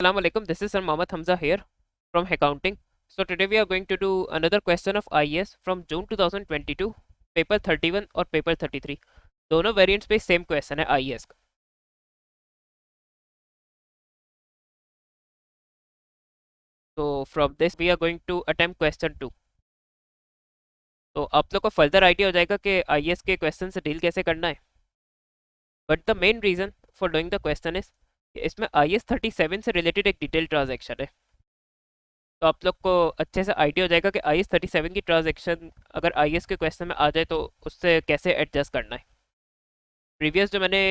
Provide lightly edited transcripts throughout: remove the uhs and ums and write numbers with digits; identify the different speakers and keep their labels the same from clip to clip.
Speaker 1: Assalamu alaikum. This is Sir Mohammad Hamza here from accounting. So today we are going to do another question of IAS from June 2022, paper 31 और paper 33. दोनों variants पे same question है IAS का. So from this we are going to attempt question 2. तो आप लोग को further idea हो जाएगा कि IAS के क्वेश्चन से डील कैसे करना है. But the main reason for doing the question is इसमें IAS 37 से रिलेटेड एक डिटेल ट्रांजेक्शन है. तो आप लोग को अच्छे से आइडिया हो जाएगा कि IAS 37 की ट्रांजेक्शन अगर IAS के क्वेश्चन में आ जाए तो उससे कैसे एडजस्ट करना है. प्रीवियस जो मैंने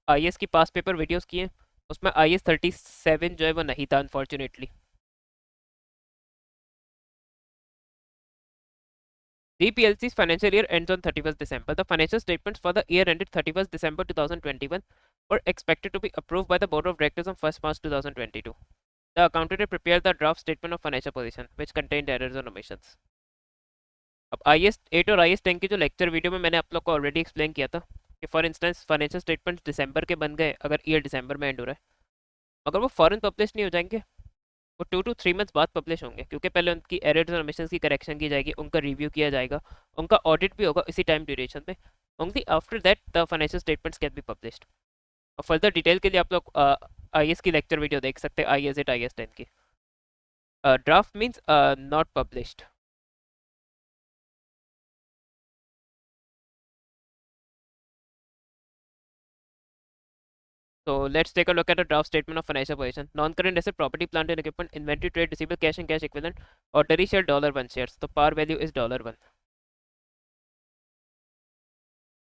Speaker 1: IAS की पास पेपर वीडियोस किए उसमें IAS 37 जो है वो नहीं था unfortunately. DPLC's financial year ends on 31st December. The financial statements for the year ended 31st December 2021 were expected to be approved by the Board of Directors on 1st March 2022. The accountant prepared the draft statement of financial position, which contained errors and omissions. अब IAS 8 और IAS 10 की जो lecture video में मैंने आप लोग को already explain किया था कि फॉर इंस्टेंस फाइनेंशियल स्टेटमेंट्स दिसंबर के बन गए अगर ईयर दिसंबर में एंड हो रहा है, अगर वो फॉरन पब्लिश नहीं हो जाएंगे, वो 2 to 3 मंथ्स बाद पब्लिश होंगे क्योंकि पहले उनकी एरर्स और ओमिशंस की करेक्शन की जाएगी, उनका रिव्यू किया जाएगा, उनका ऑडिट भी होगा इसी टाइम ड्यूरेशन में. Only after that the financial statements can be published. और फर्दर डिटेल के लिए आप लोग IAS की लेक्चर वीडियो देख सकते हैं, IAS 8 IAS 10 की. Draft means not published. So let's take a look at the draft statement of financial position. Non-current asset, property, plant and equipment, inventory, trade, receivable, cash and cash equivalent, ordinary share $1 shares. So par value is $1.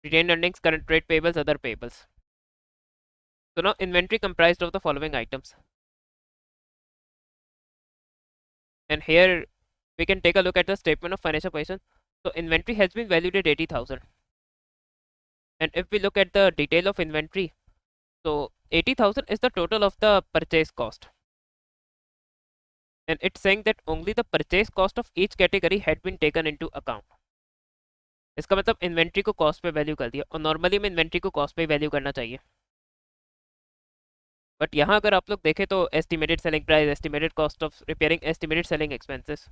Speaker 1: Retained earnings, current trade payables, other payables. So now inventory comprised of the following items. And here we can take a look at the statement of financial position. So inventory has been valued at 80,000. And if we look at the detail of inventory, so 80,000 is the total of the purchase cost. And it's saying that only the purchase cost of each category had been taken into account. इसका मतलब inventory को cost पे value कर दिया, और normally में inventory को cost पे वैल्यू करना चाहिए. बट यहाँ अगर आप लोग देखें तो estimated selling price, estimated cost of repairing, estimated selling expenses,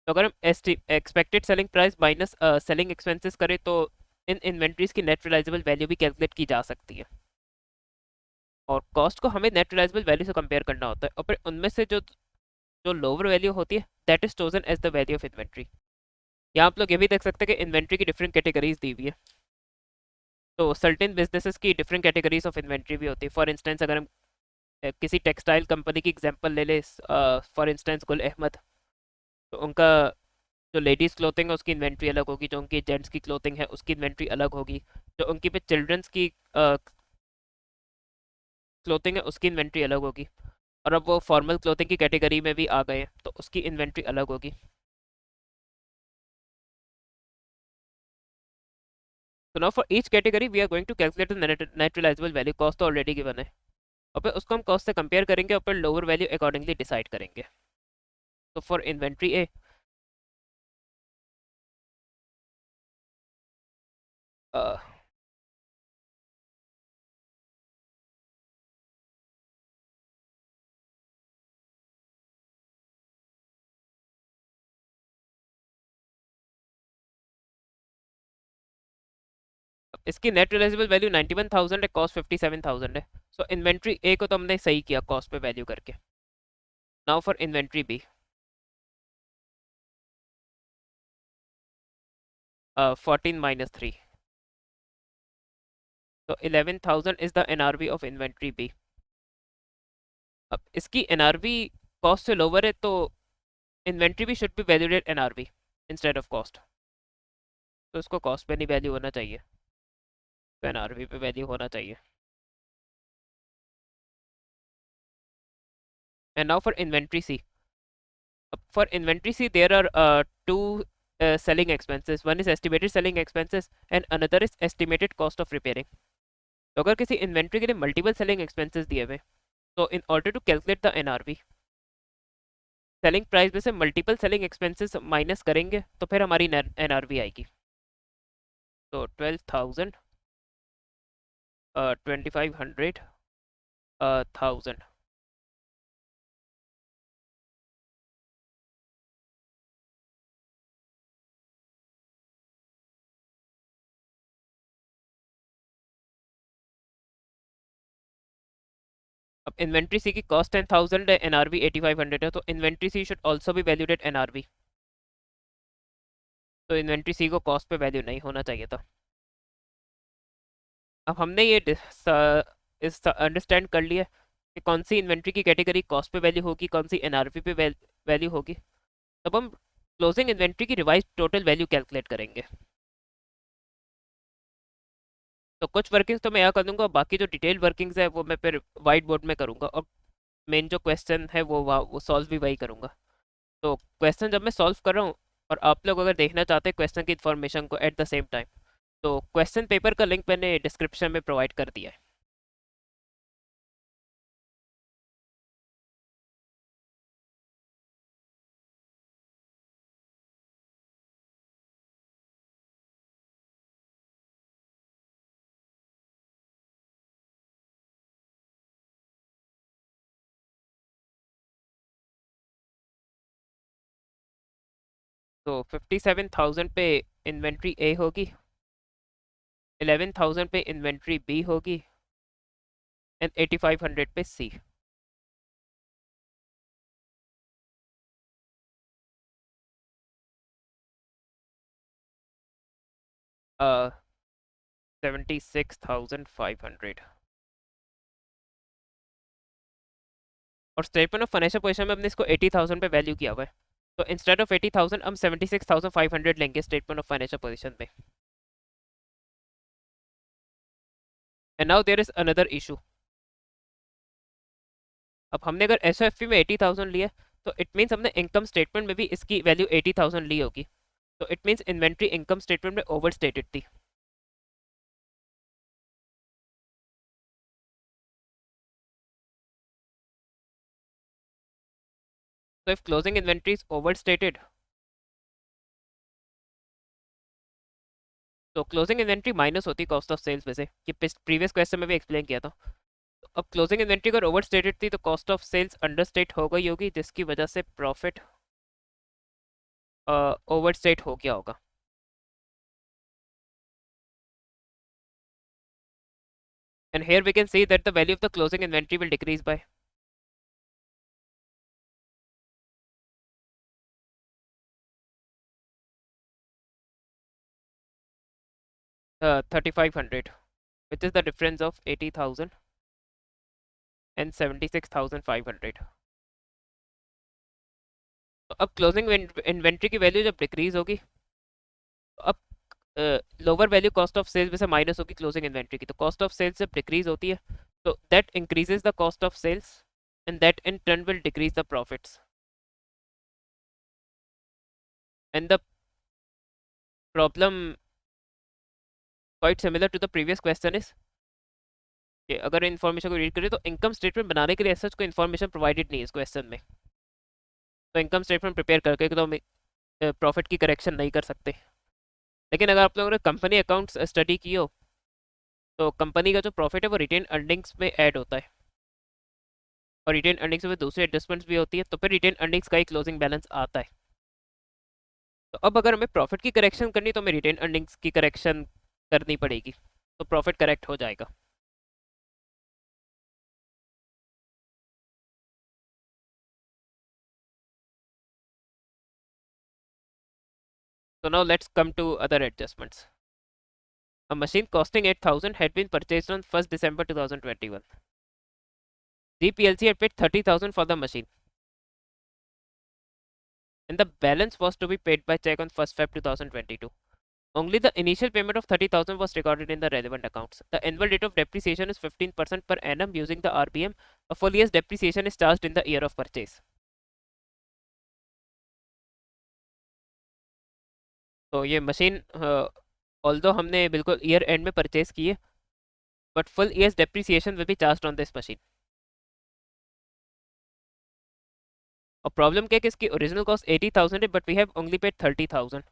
Speaker 1: तो अगर हम expected selling price minus selling expenses करें तो इन इन्वेंट्रीज की नेट रियलाइजेबल वैल्यू भी कैलकुलेट की जा सकती है. और कॉस्ट को हमें नेट रियलाइजेबल वैल्यू से कंपेयर करना होता है, और फिर उनमें से जो जो लोअर वैल्यू होती है that is chosen as the value of inventory. यहाँ आप लोग ये भी देख सकते हैं कि इन्वेंट्री की डिफरेंट कैटेगरीज दी हुई है. तो सर्टेन बिजनेसेस की डिफरेंट कैटेगरीज ऑफ इन्वेंट्री भी होती है. फॉर इंस्टेंस अगर हम किसी टेक्सटाइल कंपनी की एग्जांपल ले ले, फॉर इंस्टेंस गुल अहमद, तो उनका जो लेडीज़ क्लोथिंग है उसकी इन्वेंट्री अलग होगी, जो उनकी जेंट्स की क्लोथिंग है उसकी इन्वेंट्री अलग होगी, जो उनकी पे चिल्ड्रंस की क्लोथिंग है उसकी इन्वेंट्री अलग होगी, और अब वो फॉर्मल क्लोथिंग की कैटेगरी में भी आ गए हैं तो उसकी इन्वेंट्री अलग होगी. तो now for each category we are going to calculate the net realisable value. Cost तो ऑलरेडी गिवन है, और फिर उसको हम कॉस्ट से कंपेयर करेंगे और फिर लोअर वैल्यू अकॉर्डिंगली डिसाइड करेंगे. तो फॉर इन्वेंट्री ए, इसकी नेट रियलाइजेबल वैल्यू 91,000 है, कॉस्ट 57,000 है. सो इन्वेंट्री ए को तो हमने सही किया कॉस्ट पे वैल्यू करके. Now for inventory B, 14 minus 3, तो 11,000 is the NRV of inventory B. अब इसकी NRV कॉस्ट से लोअर है तो इन्वेंट्री भी should be valued eight NRV instead of cost. तो इसको कॉस्ट पे नहीं वैल्यू होना चाहिए, तो NRV पे वैल्यू होना चाहिए. And now for inventory C. For inventory C, there are two selling expenses. One is estimated selling expenses and another is estimated cost of repairing. तो अगर किसी इन्वेंट्री के लिए मल्टीपल सेलिंग एक्सपेंसेस दिए हुए, तो in order to calculate the NRV, selling price में से मल्टीपल सेलिंग एक्सपेंसेस माइनस करेंगे तो फिर हमारी NRV आएगी. तो 12,000, 2,500, 1,000. अब इन्वेंट्री सी की कॉस्ट 10,000 है, एनआरवी 8500 है, तो inventory C should also be valued at NRV. तो इन्वेंट्री सी को कॉस्ट पे वैल्यू नहीं होना चाहिए था। अब हमने ये इस अंडरस्टैंड कर लिया कि कौन सी इन्वेंट्री की कैटेगरी कॉस्ट पे वैल्यू होगी, कौन सी एनआरवी पे वैल्यू होगी। तब हम क्लोजिंग इन्वेंट्री की रिवाइज टोटल वैल्यू कैलकुलेट करेंगे। तो कुछ वर्किंग्स तो मैं यहाँ कर दूंगा, बाकी जो डिटेल वर्किंग्स है वो मैं फिर वाइट बोर्ड में करूंगा, और मेन जो क्वेश्चन है वो सॉल्व भी वही करूंगा। तो क्वेश्चन जब मैं सॉल्व कर रहा हूँ, और आप लोग अगर देखना चाहते हैं क्वेश्चन की इन्फॉर्मेशन को एट द सेम टाइम, तो क्वेश्चन पेपर का लिंक मैंने डिस्क्रिप्शन में प्रोवाइड कर दिया है। तो 57,000 पे इन्वेंट्री ए होगी, 11,000 पे इन्वेंट्री बी होगी, एंड 8,500 पे सी। 76,500। और स्टेटमेंट ऑफ फाइनेंशियल पोजीशन में हमने इसको 80,000 पे वैल्यू किया हुआ है, तो इंस्टेड ऑफ 80,000 हम 76,500 लेंगे स्टेटमेंट ऑफ फाइनेंशियल पोजीशन में। And now there is another issue. अब हमने अगर एसओएफपी में 80,000 लिया, तो इट मीन्स हमने इनकम स्टेटमेंट में भी इसकी वैल्यू 80,000 ली होगी, तो it means inventory income statement में ओवर स्टेटेड थी। So if closing inventory is overstated, तो क्लोजिंग इन्वेंट्री माइनस होती है कॉस्ट ऑफ सेल्स में से, कि प्रीवियस क्वेश्चन में भी एक्सप्लेन किया था। तो अब क्लोजिंग इन्वेंट्री अगर ओवरस्टेटेड थी तो कॉस्ट ऑफ सेल्स अंडरस्टेट हो गई होगी, जिसकी वजह से प्रॉफिट ओवरस्टेट हो गया होगा। And here we can see that the value of the closing inventory will decrease by 3,500, which is the difference of 80,000 and 76,500। तो अब क्लोजिंग इन्वेंट्री की वैल्यू जब डिक्रीज होगी, तो अब lower value cost of sales में से माइनस होगी क्लोजिंग इन्वेंट्री की, तो कॉस्ट ऑफ सेल्स जब डिक्रीज होती है, तो that increases the cost of sales, and that in turn will decrease the profits. And the problem quite similar to the previous question is कि अगर information को read करें तो इनकम स्टेटमेंट बनाने के लिए ऐसा कोई इन्फॉर्मेशन प्रोवाइडेड नहीं है इस क्वेश्चन में, तो इनकम स्टेटमेंट प्रिपेयर करके तो हम प्रॉफिट की करेक्शन नहीं कर सकते। लेकिन अगर आप लोगों ने कंपनी अकाउंट्स स्टडी की हो, तो कंपनी का जो प्रॉफिट है वो रिटेन अर्निंग्स में ऐड होता है, और रिटेन अर्निंग्स में दूसरी एडजस्टमेंट्स भी होती है, तो फिर रिटेन अर्निंग्स का ही क्लोजिंग बैलेंस आता है। तो अब अगर हमें प्रॉफिट की करेक्शन करनी, तो हमें रिटेन अर्निंग्स की करेक्शन करनी पड़ेगी, तो प्रॉफिट करेक्ट हो जाएगा। So now let's come to other adjustments. A machine costing 8,000 had been purchased on 1st December 2021. GPLC had paid 30,000 for the machine, and the balance was to be paid by check on 1st Feb 2022. Only the initial payment of 30,000 was recorded in the relevant accounts. The annual rate of depreciation is 15% per annum using the RBM. A full year's depreciation is charged in the year of purchase. तो ये machine although हमने बिल्कुल year and में purchase की है, but full year's depreciation will be charged on this machine. और problem क्या है कि इसकी ओरिजिनल कॉस्ट 80,000 है, but we have only paid 30,000,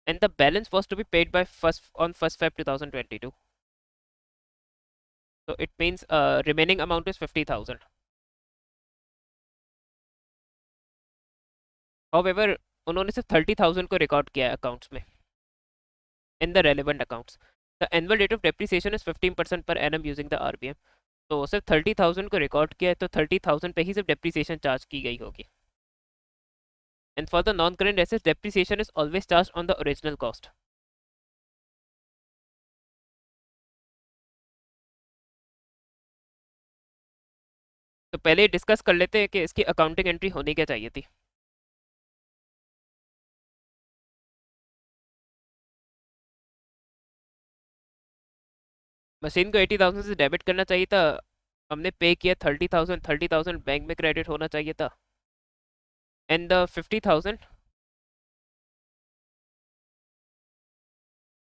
Speaker 1: and the balance was to be paid by first Feb 2022। So it means remaining amount is 50,000. However, उन्होंने सिर्फ 30,000 को record किया है अकाउंट्स में in the relevant accounts. The annual rate of depreciation is 15% per annum using the RBM. तो सिर्फ 30,000 को record किया है, तो 30,000 पे ही सिर्फ डेप्रिसिएशन चार्ज की गई होगी. And for the non current assets depreciation is always charge on the original cost. तो पहले डिस्कस कर लेते हैं कि इसकी अकाउंटिंग एंट्री होनी क्या चाहिए थी. मशीन को 80,000 से डेबिट करना चाहिए था. हमने पे किया 30,000. 30,000 बैंक में क्रेडिट होना चाहिए था. And the 50,000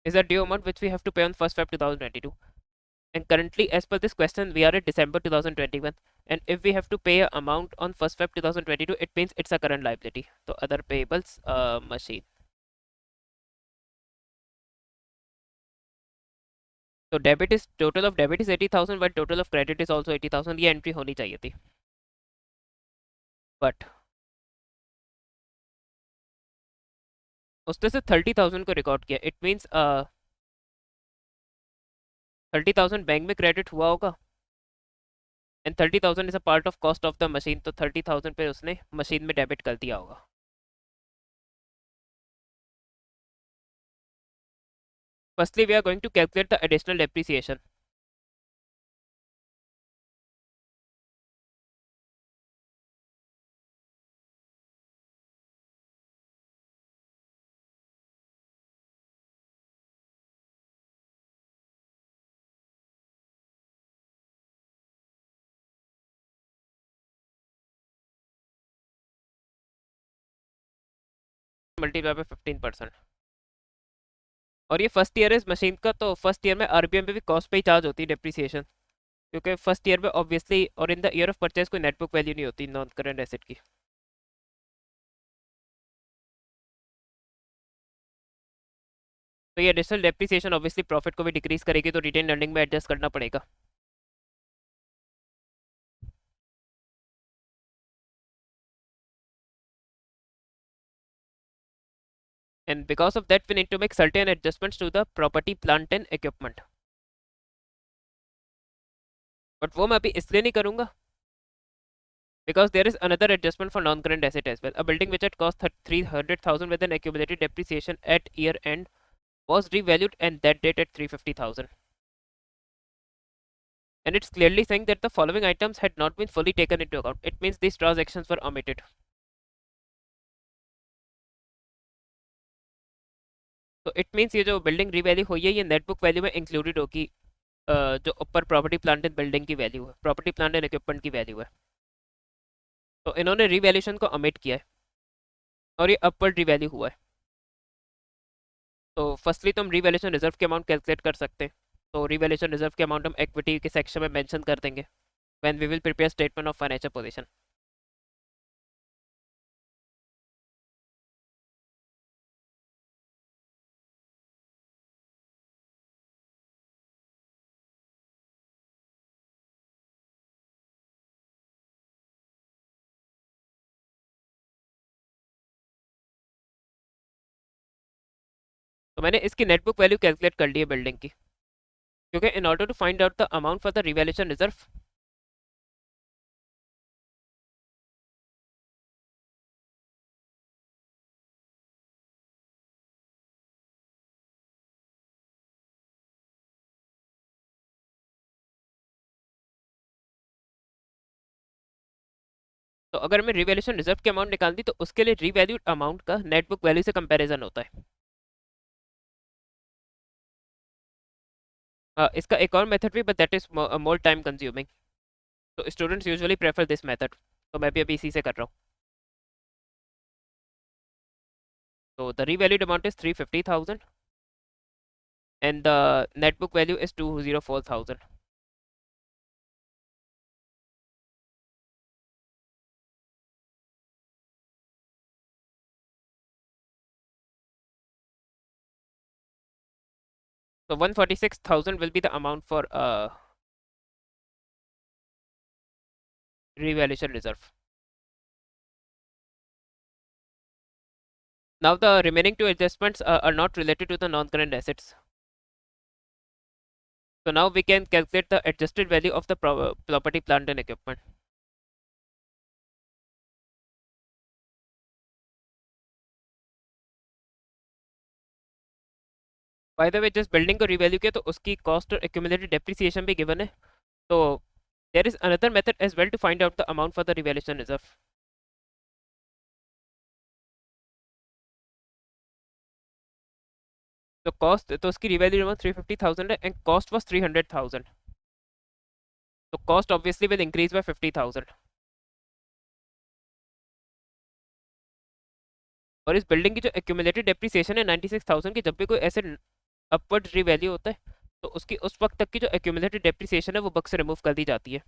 Speaker 1: is a due amount which we have to pay on 1st Feb 2022. And currently, as per this question, we are at December 2021. And if we have to pay a amount on 1st Feb 2022, it means it's a current liability. So other payables, machine. So debit is total of debit is 80,000, but total of credit is also 80,000. ये entry होनी चाहिए थी. But उसने से 30,000 को record किया. It means 30,000 bank में credit हुआ होगा. And 30,000 is a part of cost of the machine. तो 30,000 पे उसने मशीन में डेबिट कर दिया होगा. Firstly, we are going to calculate the additional depreciation. Multiply by 15%. और ये फर्स्ट ईयर है इस मशीन का. तो फर्स्ट ईयर में आरबीएम पे भी कॉस्ट पे ही चार्ज होती है डेप्रिसिएशन. क्योंकि फर्स्ट ईयर में ऑब्वियसली और in the year of purchase कोई नेट बुक वैल्यू नहीं होती नॉन करंट एसेट की. तो ये एडिशनल डेप्रिसिएशन ऑब्वियसली प्रॉफिट को भी डिक्रीज करेगी. तो रिटेन अर्निंग में एडजस्ट करना पड़ेगा. And because of that we need to make certain adjustments to the property plant and equipment. But वो मैं अभी इसलिए नहीं करूंगा because there is another adjustment for non-current asset as well. A building which had cost 300,000 with an accumulated depreciation at year end was revalued and that date at 350,000. And it's clearly saying that the following items had not been fully taken into account. It means these transactions were omitted. तो it means ये जो building revalue हुई है ये net book value में included होगी. जो ऊपर प्रॉपर्टी प्लांट एंड बिल्डिंग की वैल्यू है, प्रॉपर्टी प्लांट एंड इक्विपमेंट की वैल्यू है. तो इन्होंने रीवैल्यूशन को ओमिट किया है और ये अपवर्ड रीवैल्यू हुआ है. तो फर्स्टली तो हम रीवैल्यूशन रिजर्व के अमाउंट कैलकुलेट कर सकते हैं. तो रीवैल्यूशन रिजर्व के अमाउंट हम इक्विटी के सेक्शन में मेंशन कर देंगे when we will prepare statement of financial position. तो मैंने इसकी नेट बुक वैल्यू कैलकुलेट कर ली है बिल्डिंग की. क्योंकि in order to find out the amount for the revaluation reserve तो अगर मैं रिवैल्यूशन रिजर्व के अमाउंट निकाल दी तो उसके लिए रीवैल्यूड अमाउंट का नेट बुक वैल्यू से कंपैरिजन होता है. इसका एक और मेथड भी but that is more time consuming. तो students usually prefer this method. तो मैं भी अभी इसी से कर रहा हूँ. तो the revalued amount is 350,000 and the net book value is 204,000. So 146,000 will be the amount for revaluation reserve. Now the remaining two adjustments are not related to the non-current assets. So now we can calculate the adjusted value of the property, plant and equipment. Bye the वे जिस building को revalue किया तो उसकी cost और accumulated depreciation भी given है. तो there is another method as well to find out the amount for the revaluation reserve. तो कॉस्ट तो उसकी रिवैल्यू अमाउंट 350,000 है एंड कॉस्ट वाज 300,000. तो cost obviously will increase by 50,000. और इस बिल्डिंग की जो एक्यूमुलेटेड डेप्रिसिएशन है 96,000 की, जब भी कोई ऐसे अपवर्ड रिवैल्यू होता है तो उसकी उस वक्त तक की जो एक्यूमुलेटेड डेप्रिसिएशन है वो बुक से रिमूव कर दी जाती है.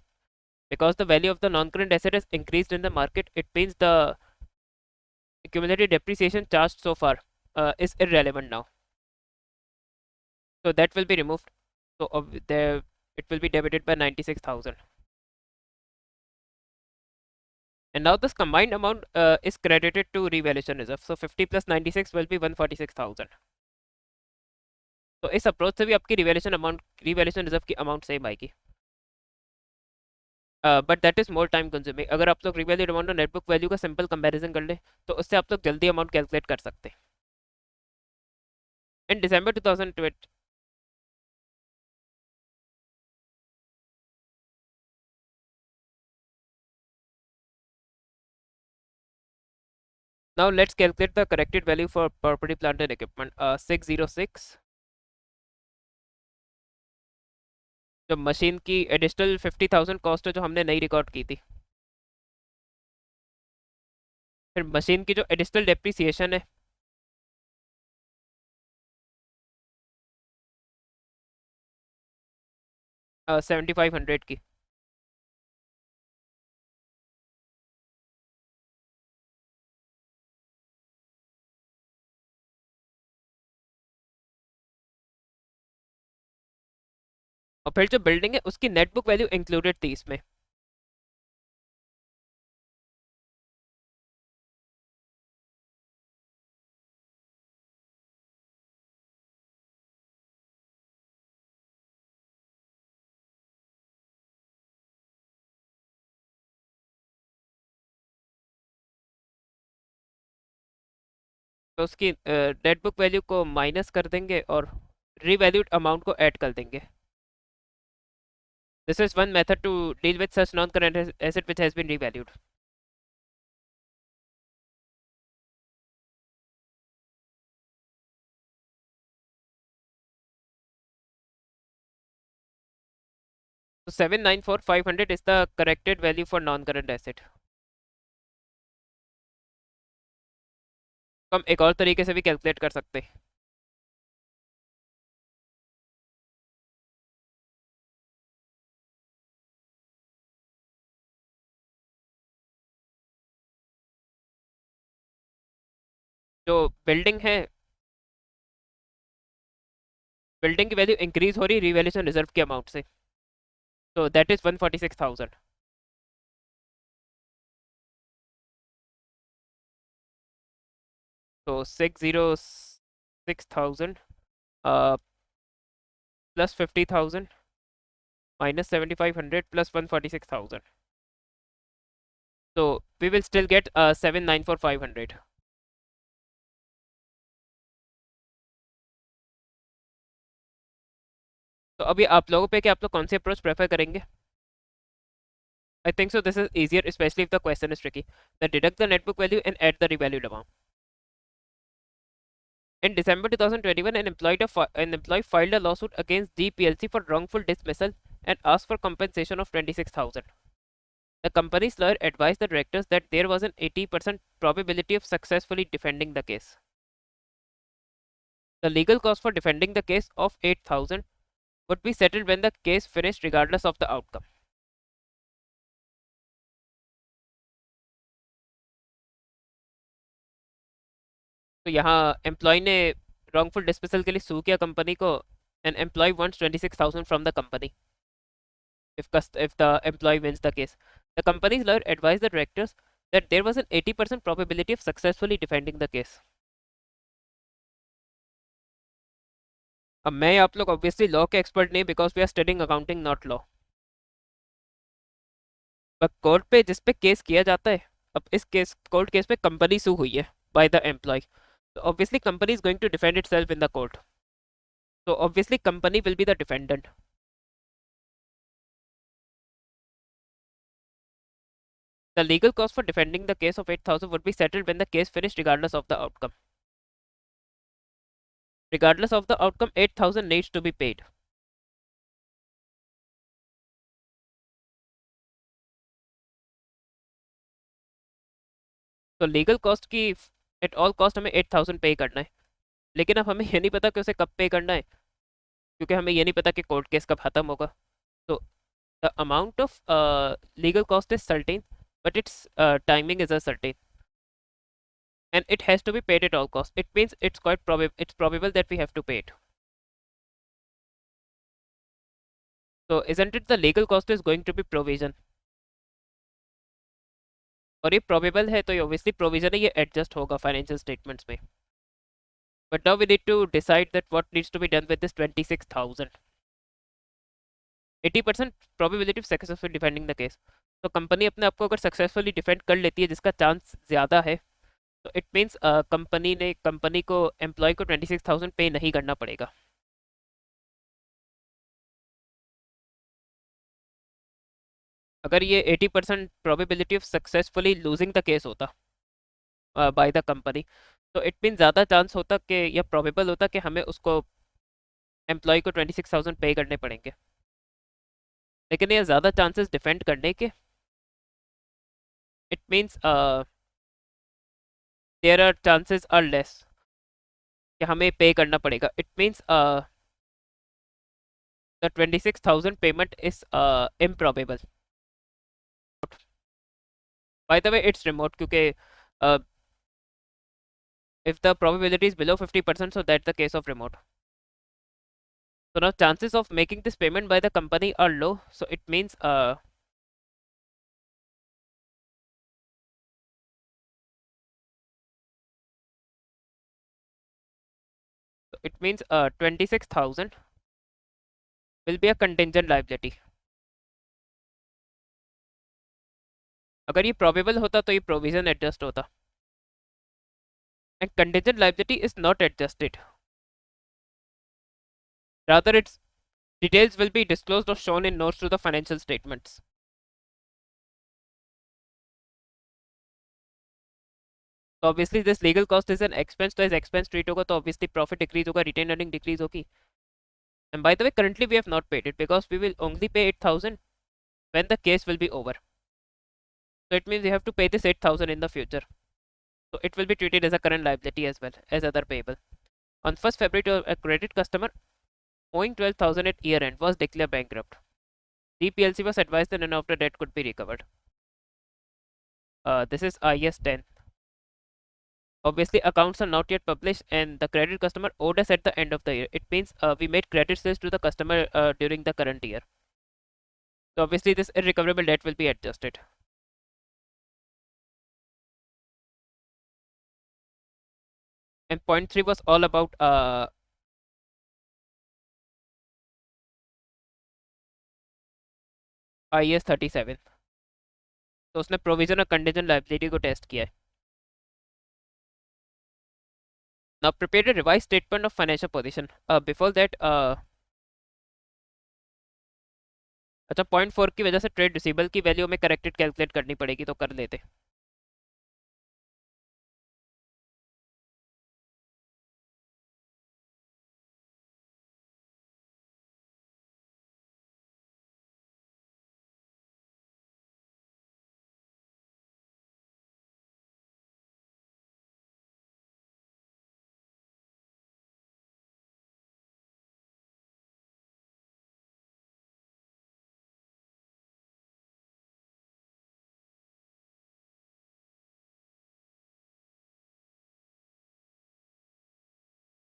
Speaker 1: Because the value of the non-current asset has increased in the market, it means the accumulated depreciation charged so far is irrelevant now. So that will be removed. So it will be debited by 96,000. And now this combined amount is credited to revaluation reserve. So 50 plus 96 will be 146,000. तो इस approach से भी आपकी revaluation reserve की amount same आएगी. But that is more time consuming. अगर आप लोग रिवैल्यूड अमाउंट और नेटबुक वैल्यू का सिंपल कंपैरिजन कर ले तो उससे आप लोग जल्दी अमाउंट कैलकुलेट कर सकते हैं. इन दिसंबर 2020. Now let's calculate the corrected value for property, plant and equipment. 606. जो मशीन की एडिशनल 50,000 कॉस्ट है जो हमने नई रिकॉर्ड की थी. फिर मशीन की जो एडिशनल डेप्रिसिएशन है 7,500 की. और फिर जो बिल्डिंग है उसकी नेटबुक वैल्यू इंक्लूडेड थी इसमें. तो उसकी नेटबुक वैल्यू को माइनस कर देंगे और रीवैल्यूड अमाउंट को ऐड कर देंगे. This is one method to deal with such non-current asset which has been revalued. So 794,500 is the corrected value for non-current asset. तो हम एक और तरीके से भी कैलकुलेट कर सकते हैं. जो बिल्डिंग है, बिल्डिंग की वैल्यू इंक्रीज हो रही है रिवैल्यूएशन रिजर्व के अमाउंट से. तो दैट इज 146,000. तो 606,000 plus 50,000 minus 7,500 plus 146,000. So we will still get 794,500. तो अभी आप लोगों पे कि आप लोग कौन सी अप्रोच प्रेफर करेंगे. I think so this is easier, especially if the question is tricky. Then deduct the net book value and add the revalued amount. In December 2021, an employee filed a lawsuit against DPLC for wrongful dismissal and asked for compensation of 26,000. The company's lawyer advised the directors that there was an 80% probability of successfully defending the case. The legal cost for defending the case of 8,000 would be settled when the case finished regardless of the outcome. तो यहाँ employ ने wrongful dismissal के लिए सू किया company को. An employee wants 26,000 from the company if the employee wins the case. The company's lawyer advised the directors that there was an 80% probability of successfully defending the case. अब मैं आप लोग obviously law के expert नहीं, because we are studying accounting not law, पर court पे जिस पे केस किया जाता है, अब इस केस कोर्ट केस पे कंपनी सू हुई है बाय द एम्प्लॉय, तो obviously company is going to defend itself in the court, तो obviously company will be the defendant. The legal cost for defending the case of 8,000 would be settled when the case finished regardless of the outcome. Regardless of the outcome, 8,000 needs to be paid. तो legal cost की at all cost हमें 8,000 पे करना है, लेकिन अब हमें ये नहीं पता कि उसे कब पे करना है, क्योंकि हमें ये नहीं पता कि कोर्ट केस कब खत्म होगा. तो the amount of legal cost is certain, but its timing is uncertain, and it has to be paid at all costs. It means it's probable that we have to pay it. So isn't it the legal cost is going to be provision? और ये probable है तो ये obviously provision है, ये adjust होगा financial statements में. But now we need to decide that what needs to be done with this 26,000. 80% probability of successful defending the case. तो कंपनी अपने आप को अगर सक्सेसफुली डिफेंड कर लेती है, जिसका चांस ज़्यादा है, तो इट मीन्स कंपनी को एम्प्लॉय को 26,000 पे नहीं करना पड़ेगा. अगर ये 80% probability of successfully losing the case होता बाय द कंपनी, तो इट मीन ज़्यादा चांस होता कि या प्रोबेबल होता कि हमें उसको एम्प्लॉय को 26,000 पे करने पड़ेंगे. लेकिन ये ज़्यादा चांसेस डिफेंड करने के, it means there are chances are less कि हमें पे करना पड़ेगा. It means the 26,000 payment is improbable. By the way it's remote, क्योंकि if the probability is below 50%, so that's the case of remote. So now chances of making this payment by the company are low, so it means 26,000 will be a contingent liability. अगर ये probable होता तो ये provision adjust होता, and contingent liability is not adjusted. Rather, its details will be disclosed or shown in notes to the financial statements. So obviously this legal cost is an expense, तो इस expense treat होगा तो obviously profit decrease होगा, retained earning decrease होगी. And by the way, currently we have not paid it because we will only pay 8,000 when the case will be over. So it means we have to pay this 8,000 in the future. So it will be treated as a current liability as well as other payable. On 1st February, a credit customer owing 12,000 at year end was declared bankrupt. The PLC was advised that none of the debt could be recovered. This is IAS 10. Obviously, accounts are not yet published, and the credit customer owed us at the end of the year. It means we made credit sales to the customer during the current year. So obviously, this irrecoverable debt will be adjusted. And point 3 was all about IAS 37. तो उसने provision और contingent liability को test किया है. Now prepare a revised statement of financial position. Before that, अच्छा point 4 की वजह से ट्रेड रिसीवेबल की वैल्यू में करेक्टेड कैलकुलेट करनी पड़ेगी, तो कर लेते.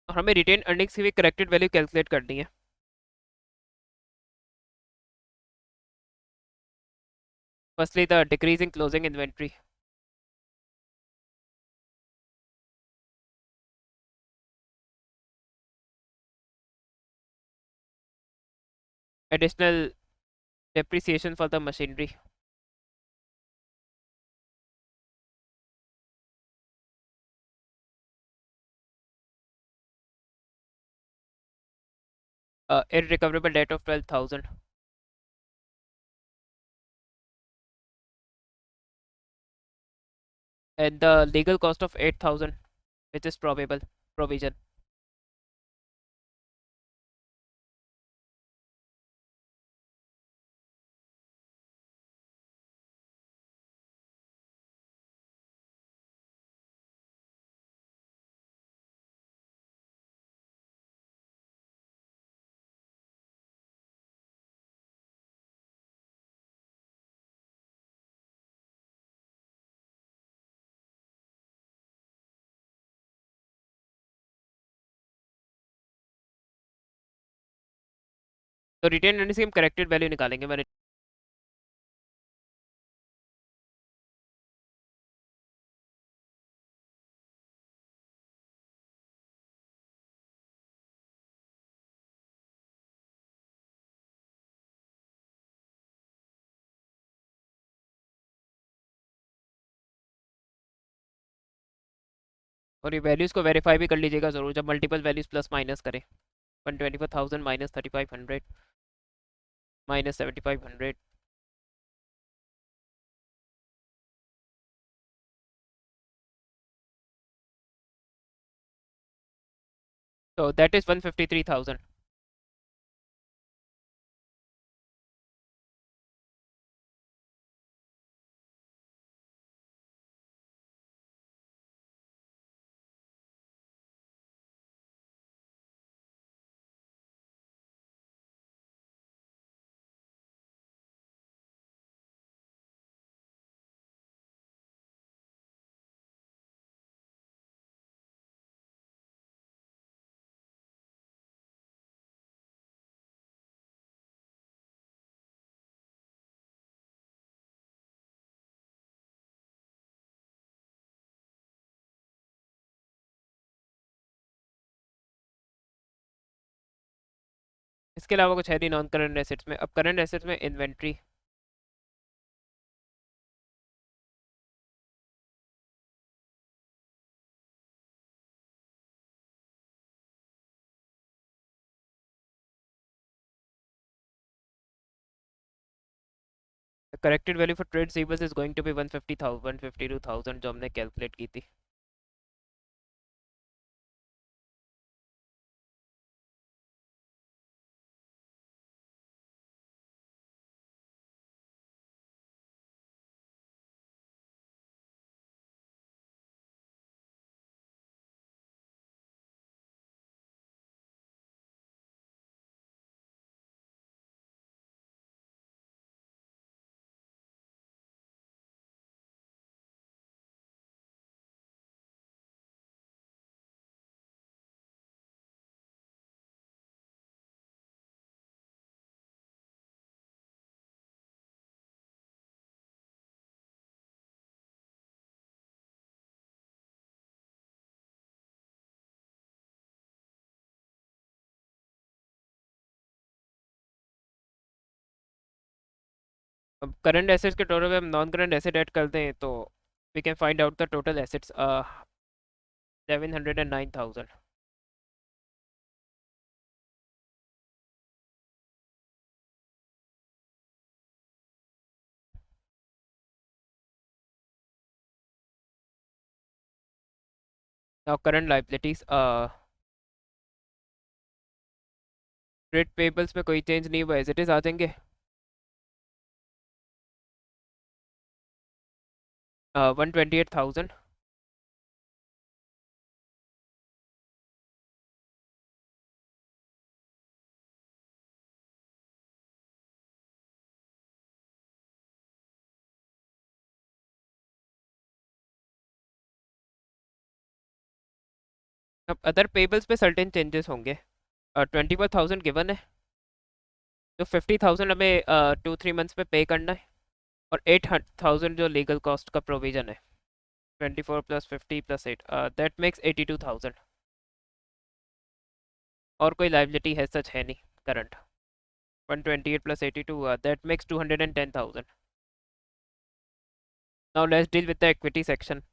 Speaker 1: और हमें रिटेन अर्निंग्स की भी करेक्टेड वैल्यू कैलकुलेट करनी है. Firstly the decrease in closing inventory. additional depreciation for the machinery. Irrecoverable debt of 12,000. And the legal cost of 8,000, which is probable provision. तो रिटेन अर्निंग्स की हम करेक्टेड वैल्यू निकालेंगे मैंने। और ये वैल्यूज को वेरीफाई भी कर लीजिएगा जरूर जब मल्टीपल वैल्यूज प्लस माइनस करें। 124,000 minus 3500 minus 7500, so that is 153,000. इसके अलावा कुछ है नहीं नॉन करंट एसेट्स में। अब करंट एसेट्स में inventory, corrected value for trade receivables is going to be 150,000 152,000 जो हमने कैलकुलेट की थी। अब करंट एसेट्स के टोटल में हम नॉन करंट एसेट ऐड करते हैं तो we can find out the total assets 709,000. Now current liabilities, trade payables में कोई चेंज नहीं हुआ, एज इट इज आ जाएंगे। 128,000. अब अदर पेबल्स पे सर्टेन चेंजेस होंगे। 24,000 गिवन है, तो 50,000 हमें 2-3 मंथ्स में पे करना है, और 8,000 जो लीगल कॉस्ट का प्रोविजन है। 24 प्लस 50 प्लस 8, दैट मेक्स 82,000। और कोई लाइबिलिटी है सच है नहीं current. 128 plus 82, that makes 210,000. Now let's deal with the equity section.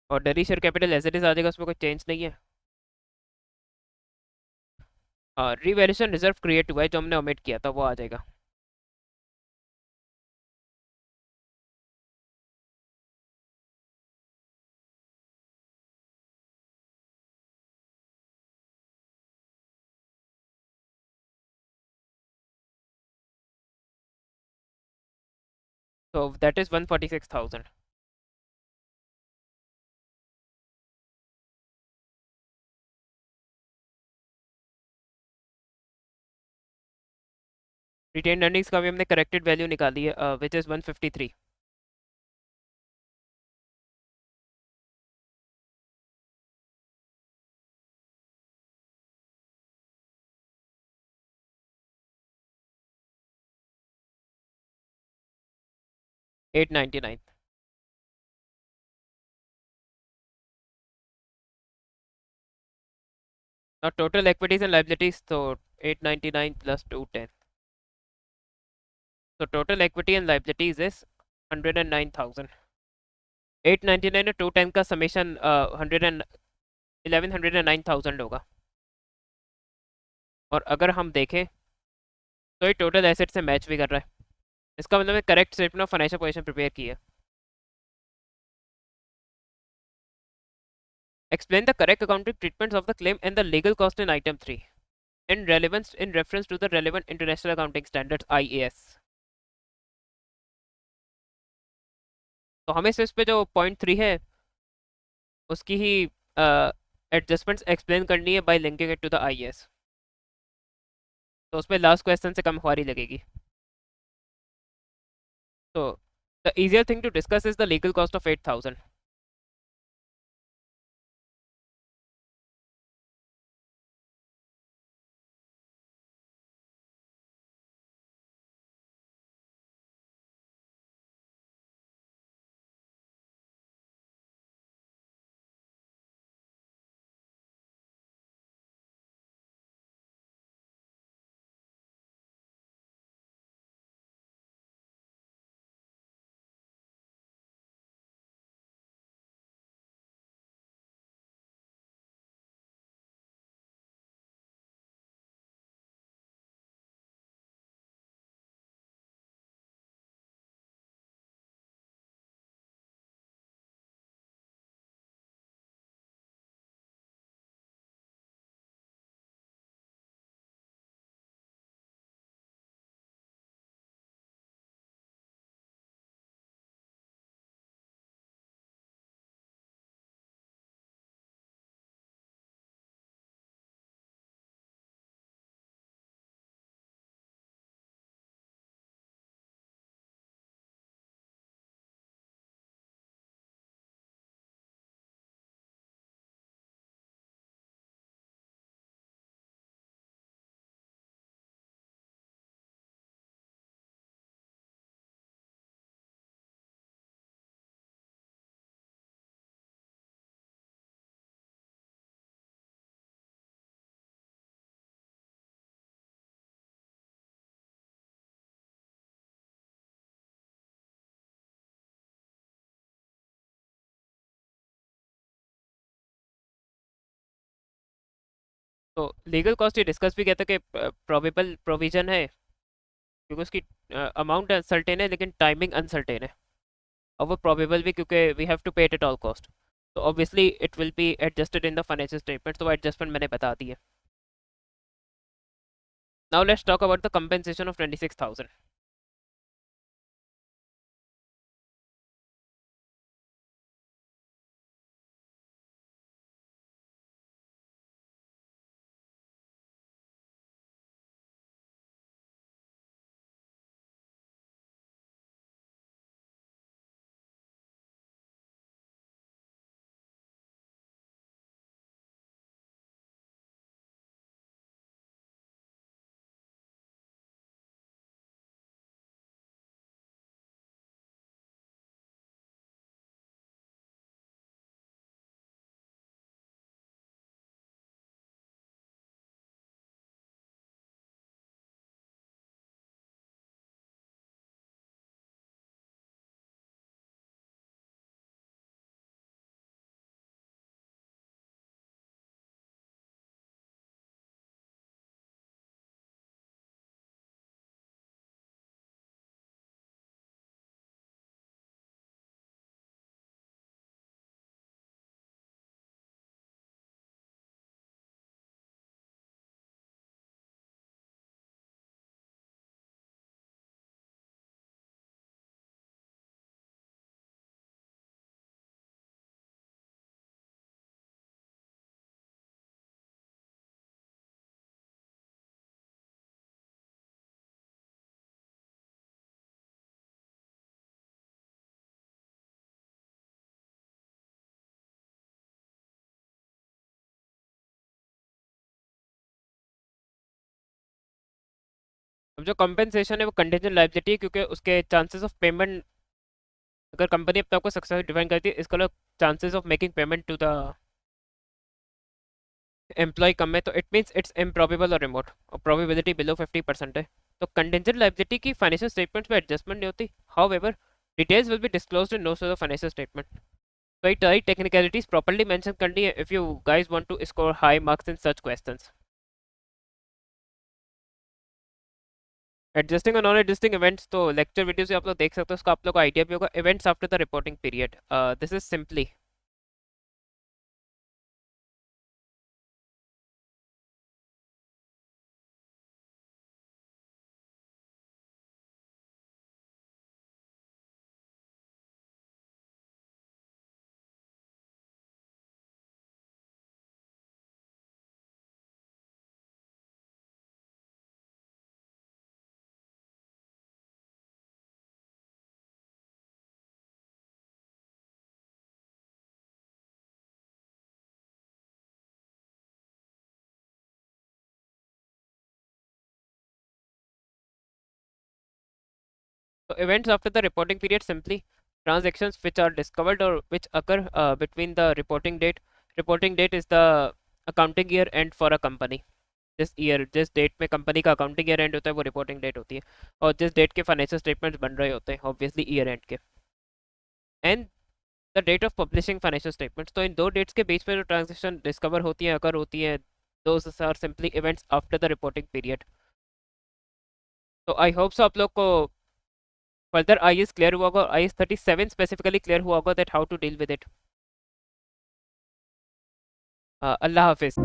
Speaker 1: और डेली share capital as it is आ जाएगा, उसमें कोई चेंज नहीं है। रिवैल्यूएशन रिजर्व क्रिएट हुआ है जो हमने ओमिट किया था, वो आ जाएगा। तो दैट इज 146,000। रिटेन अर्निंग्स का भी हमने करेक्टेड वैल्यू निकाली है, which is 153। Eight 99। Now total equities and liabilities, so 899 plus 210. So total equity and liabilities is 109,000। 899 और 210 का समेशन 109,000 होगा। और अगर हम देखें तो ये टोटल एसेट से मैच भी कर रहा है। इसका मतलब correct statement of financial position prepare की है। Explain the correct accounting treatments of the claim and the legal cost in item 3 in relevance in reference to the relevant international accounting standards IAS। तो हमें सिर्फ इस पे जो point 3 है उसकी ही एडजस्टमेंट्स एक्सप्लेन करनी है by linking it to the IAS। तो उसमें लास्ट क्वेश्चन से कम ख्वारी लगेगी। तो the easier thing to discuss is the legal cost of 8,000। तो लीगल कॉस्ट ये डिस्कस भी किया था कि प्रोबेबल प्रोविजन है क्योंकि उसकी अमाउंट अनसर्टेन है लेकिन टाइमिंग अनसर्टेन है। और वो प्रोबेबल भी क्योंकि वी हैव टू पे इट एट ऑल कॉस्ट। तो obviously it will be adjusted in the financial statement, तो वो एडजस्टमेंट मैंने बता दी है। Now let's talk about the compensation of 26,000। अब जो कंपेंसेशन है वो कंटीजेंट लायबिलिटी है, क्योंकि उसके चांसेस ऑफ पेमेंट, अगर कंपनी अपने आप को सक्सेसफुल डिफाइन करती है, इसका chances of making payment to the employee कम है, तो इट मीन्स इट्स इम्प्रॉबेबल और रिमोट, और प्रोबेबिलिटी बिलो 50% है। तो कंटीजेंट लायबिलिटी की फाइनेंशियल स्टेटमेंट्स में एडजस्टमेंट नहीं होती। However, details will be disclosed in notes of the financial statement. तो ये सारी टेक्निकलिटीज प्रॉपर्ली मेंशन करनी है if you guys want to score high marks in such questions. Adjusting और नॉन एडजस्टिंग इवेंट्स, तो लेक्चर वीडियो से आप लोग देख सकते हो, उसका आप लोग को आइडिया भी होगा। Events after the reporting period, this is simply, so events after the reporting period simply transactions which are discovered or which occur between the reporting date. Reporting date is the accounting year end for a company. जिस year, जिस date में company का accounting year and होता है वो reporting date होती है, और जिस डेट के फाइनेंशियल स्टेटमेंट्स बन रहे होते हैं ऑब्वियसली ईयर एंड के, and the date of publishing financial statements. तो इन दो डेट्स के बीच में जो ट्रांजेक्शन डिस्कवर होती है, अगर होती है, those are simply events after the reporting period. तो आई होप सो आप लोग को फर्दर आईएएस क्लियर हुआ होगा, आईएएस 37 स्पेसिफिकली क्लियर हुआ होगा that how to deal with it. अल्लाह हाफिज।